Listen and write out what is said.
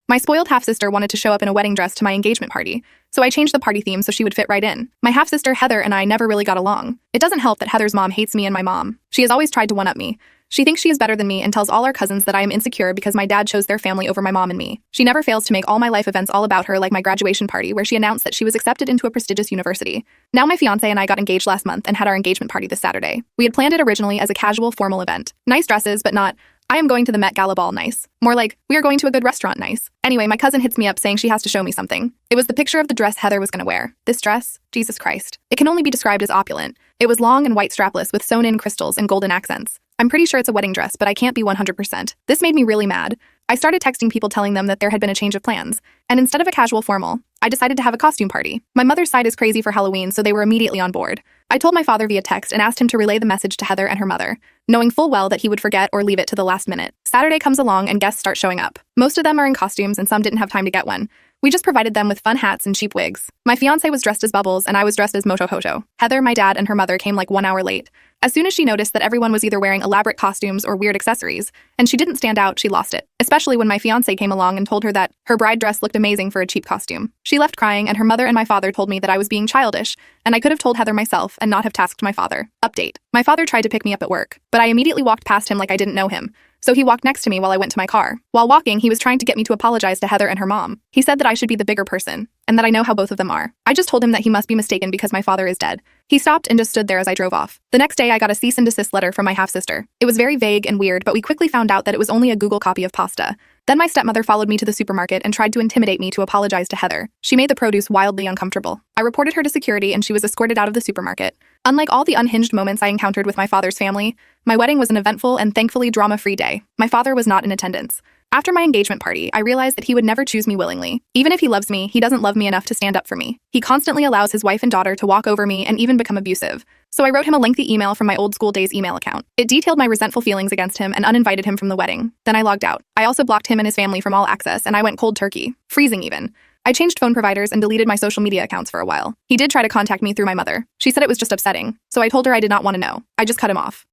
My spoiled half-sister wanted to show up in a wedding dress to my engagement party, so I changed the party theme so she would fit right in. My half-sister Heather and I never really got along. It doesn't help that Heather's mom hates me and my mom. She has always tried to one-up me. She thinks she is better than me and tells all our cousins that I am insecure because my dad chose their family over my mom and me. She never fails to make all my life events all about her, like my graduation party where she announced that she was accepted into a prestigious university. Now my fiancé and I got engaged last month and had our engagement party this Saturday. We had planned it originally as a casual, formal event. Nice dresses, but not, I am going to the Met Gala ball nice. More like, we are going to a good restaurant nice. Anyway, my cousin hits me up saying she has to show me something. It was the picture of the dress Heather was going to wear. This dress? Jesus Christ. It can only be described as opulent. It was long and white strapless with sewn-in crystals and golden accents. I'm pretty sure it's a wedding dress, but I can't be 100%. This made me really mad. I started texting people telling them that there had been a change of plans, and instead of a casual formal, I decided to have a costume party. My mother's side is crazy for Halloween, so they were immediately on board. I told my father via text and asked him to relay the message to Heather and her mother, knowing full well that he would forget or leave it to the last minute. Saturday comes along and guests start showing up. Most of them are in costumes and some didn't have time to get one. We just provided them with fun hats and cheap wigs. My fiancé was dressed as Bubbles and I was dressed as Moto Hojo. Heather, my dad, and her mother came like 1 hour late. As soon as she noticed that everyone was either wearing elaborate costumes or weird accessories, and she didn't stand out, she lost it. Especially when my fiancé came along and told her that her bride dress looked amazing for a cheap costume. She left crying, and her mother and my father told me that I was being childish, and I could have told Heather myself and not have tasked my father. Update. My father tried to pick me up at work, but I immediately walked past him like I didn't know him. So he walked next to me while I went to my car. While walking, he was trying to get me to apologize to Heather and her mom. He said that I should be the bigger person, and that I know how both of them are. I just told him that he must be mistaken because my father is dead. He stopped and just stood there as I drove off. The next day, I got a cease and desist letter from my half-sister. It was very vague and weird, but we quickly found out that it was only a Google copy of pasta. Then my stepmother followed me to the supermarket and tried to intimidate me to apologize to Heather. She made the produce wildly uncomfortable. I reported her to security and she was escorted out of the supermarket. Unlike all the unhinged moments I encountered with my father's family, my wedding was an eventful and thankfully drama-free day. My father was not in attendance. After my engagement party, I realized that he would never choose me willingly. Even if he loves me, he doesn't love me enough to stand up for me. He constantly allows his wife and daughter to walk over me and even become abusive. So I wrote him a lengthy email from my old school days email account. It detailed my resentful feelings against him and uninvited him from the wedding. Then I logged out. I also blocked him and his family from all access, and I went cold turkey, freezing even. I changed phone providers and deleted my social media accounts for a while. He did try to contact me through my mother. She said it was just upsetting, so I told her I did not want to know. I just cut him off.